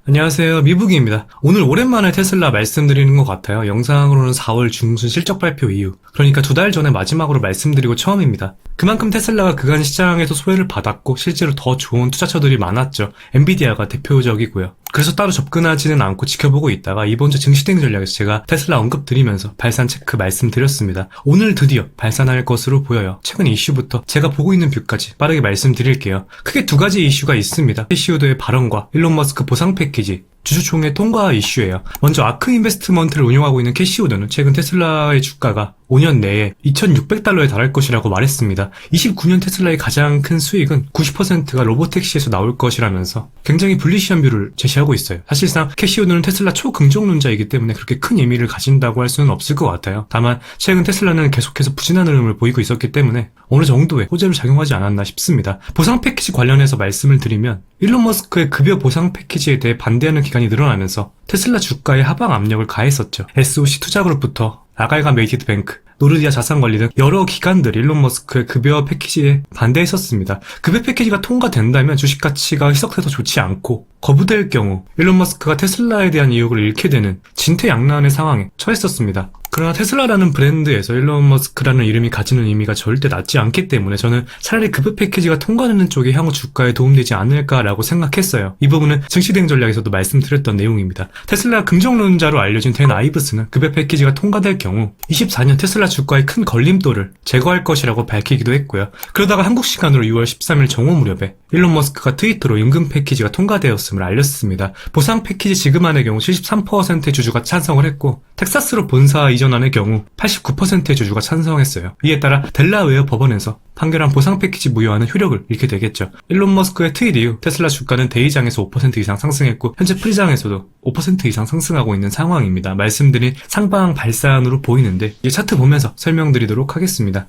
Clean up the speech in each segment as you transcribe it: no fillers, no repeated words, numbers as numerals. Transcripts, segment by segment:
안녕하세요, 미북입니다. 오늘 오랜만에 테슬라 말씀드리는 것 같아요. 영상으로는 4월 중순 실적 발표 이후, 그러니까 2달 전에 마지막으로 말씀드리고 처음입니다. 그만큼 테슬라가 그간 시장에서 소외를 받았고 실제로 더 좋은 투자처들이 많았죠. 엔비디아가 대표적이고요. 그래서 따로 접근하지는 않고 지켜보고 있다가 이번 주 증시대응 전략에서 제가 테슬라 언급드리면서 발산 체크 말씀드렸습니다. 오늘 드디어 발산할 것으로 보여요. 최근 이슈부터 제가 보고 있는 뷰까지 빠르게 말씀드릴게요. 크게 두 가지 이슈가 있습니다. 캐시우드의 발언과 일론 머스크 보상 패키지, 주주총회 통과 이슈예요. 먼저 아크 인베스트먼트를 운영하고 있는 캐시우드는 최근 테슬라의 주가가 5년 내에 2,600달러에 달할 것이라고 말했습니다. 29년 테슬라의 가장 큰 수익은 90%가 로보택시에서 나올 것이라면서 굉장히 불리시한 뷰를 제시하고 있어요. 사실상 캐시우드는 테슬라 초긍정론자이기 때문에 그렇게 큰 의미를 가진다고 할 수는 없을 것 같아요. 다만 최근 테슬라는 계속해서 부진한 흐름을 보이고 있었기 때문에 어느 정도의 호재로 작용하지 않았나 싶습니다. 보상 패키지 관련해서 말씀을 드리면 일론 머스크의 급여 보상 패키지에 대해 반대하는 기관이 늘어나면서 테슬라 주가에 하방 압력을 가했었죠. SOC 투자그룹부터 아갈과 메이티드 뱅크, 노르디아 자산관리 등 여러 기관들이 일론 머스크의 급여 패키지에 반대했었습니다. 급여 패키지가 통과된다면 주식 가치가 희석돼서 좋지 않고 거부될 경우 일론 머스크가 테슬라에 대한 의혹을 잃게 되는 진퇴양난의 상황에 처했었습니다. 그러나 테슬라라는 브랜드에서 일론 머스크라는 이름이 가지는 의미가 절대 낮지 않기 때문에 저는 차라리 급여 패키지가 통과되는 쪽이 향후 주가에 도움되지 않을까라고 생각했어요. 이 부분은 증시대응 전략에서도 말씀드렸던 내용입니다. 테슬라 긍정론자로 알려진 댄 아이브스는 급여 패키지가 통과될 경우 24년 테슬라 주가의 큰 걸림돌을 제거할 것이라고 밝히기도 했고요. 그러다가 한국 시간으로 6월 13일 정오 무렵에 일론 머스크가 트위터로 임금 패키지가 통과되었음을 알렸습니다. 보상 패키지 지급안의 경우 73%의 주주가 찬성을 했고 텍사스로 본사 이전안의 경우 89%의 주주가 찬성했어요. 이에 따라 델라웨어 법원에서 판결한 보상 패키지 무효화는 효력을 잃게 되겠죠. 일론 머스크의 트윗 이후 테슬라 주가는 대이장에서 5% 이상 상승했고 현재 프리장에서도 5% 이상 상승하고 있는 상황입니다. 말씀드린 상방 발산으로 보이는데 이 차트 보면서 설명드리도록 하겠습니다.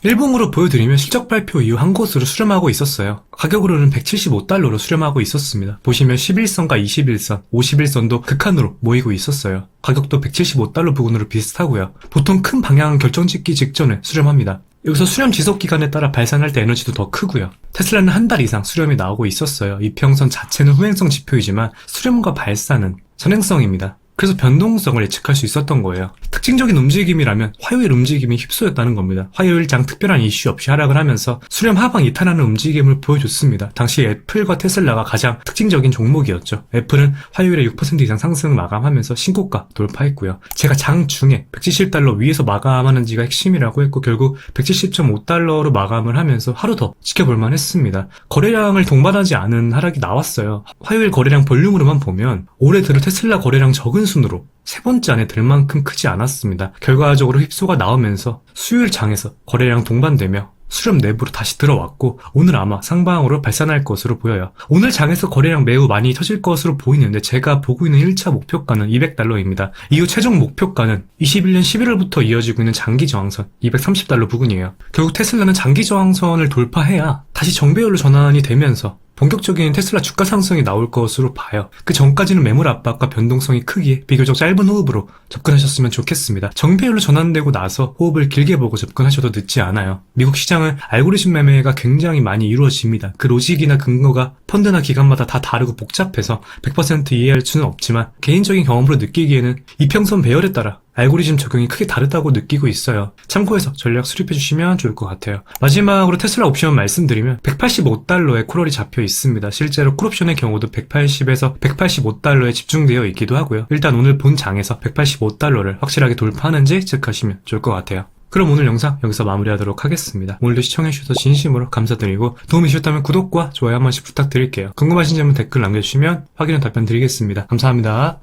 일봉으로 보여드리면 실적 발표 이후 한 곳으로 수렴하고 있었어요. 가격으로는 175달러로 수렴하고 있었습니다. 보시면 11선과 21선, 51선도 극한으로 모이고 있었어요. 가격도 175달러 부근으로 비슷하고요. 보통 큰 방향 결정짓기 직전에 수렴합니다. 여기서 수렴 지속 기간에 따라 발산할 때 에너지도 더 크고요. 테슬라는 한 달 이상 수렴이 나오고 있었어요. 이평선 자체는 후행성 지표이지만 수렴과 발산은 선행성입니다. 그래서 변동성을 예측할 수 있었던 거예요. 특징적인 움직임이라면 화요일 움직임이 휩소였다는 겁니다. 화요일장 특별한 이슈 없이 하락을 하면서 수렴 하방 이탈하는 움직임을 보여줬습니다. 당시 애플과 테슬라가 가장 특징적인 종목이었죠. 애플은 화요일에 6% 이상 상승 마감하면서 신고가 돌파했고요. 제가 장중에 170달러 위에서 마감하는지가 핵심이라고 했고 결국 170.5달러로 마감을 하면서 하루 더 지켜볼만 했습니다. 거래량을 동반하지 않은 하락이 나왔어요. 화요일 거래량 볼륨으로만 보면 올해 들어 테슬라 거래량 적은 순으로 세 번째 안에 들 만큼 크지 않았습니다. 결과적으로 휩소가 나오면서 수요일 장에서 거래량 동반되며 수렴 내부로 다시 들어왔고 오늘 아마 상방으로 발산할 것으로 보여요. 오늘 장에서 거래량 매우 많이 터질 것으로 보이는데 제가 보고 있는 1차 목표가는 200달러입니다. 이후 최종 목표가는 21년 11월부터 이어지고 있는 장기 저항선 230달러 부근이에요. 결국 테슬라는 장기 저항선을 돌파해야 다시 정배열로 전환이 되면서 본격적인 테슬라 주가 상승이 나올 것으로 봐요. 그 전까지는 매물 압박과 변동성이 크기에 비교적 짧은 호흡으로 접근하셨으면 좋겠습니다. 정배열로 전환되고 나서 호흡을 길게 보고 접근하셔도 늦지 않아요. 미국 시장은 알고리즘 매매가 굉장히 많이 이루어집니다. 그 로직이나 근거가 펀드나 기관마다 다 다르고 복잡해서 100% 이해할 수는 없지만 개인적인 경험으로 느끼기에는 이평선 배열에 따라 알고리즘 적용이 크게 다르다고 느끼고 있어요. 참고해서 전략 수립해주시면 좋을 것 같아요. 마지막으로 테슬라 옵션 말씀드리면 185달러에 콜월이 잡혀 있습니다. 실제로 콜옵션의 경우도 180에서 185달러에 집중되어 있기도 하고요. 일단 오늘 본 장에서 185달러를 확실하게 돌파하는지 체크하시면 좋을 것 같아요. 그럼 오늘 영상 여기서 마무리하도록 하겠습니다. 오늘도 시청해주셔서 진심으로 감사드리고 도움이 되셨다면 구독과 좋아요 한 번씩 부탁드릴게요. 궁금하신 점은 댓글 남겨주시면 확인해 답변 드리겠습니다. 감사합니다.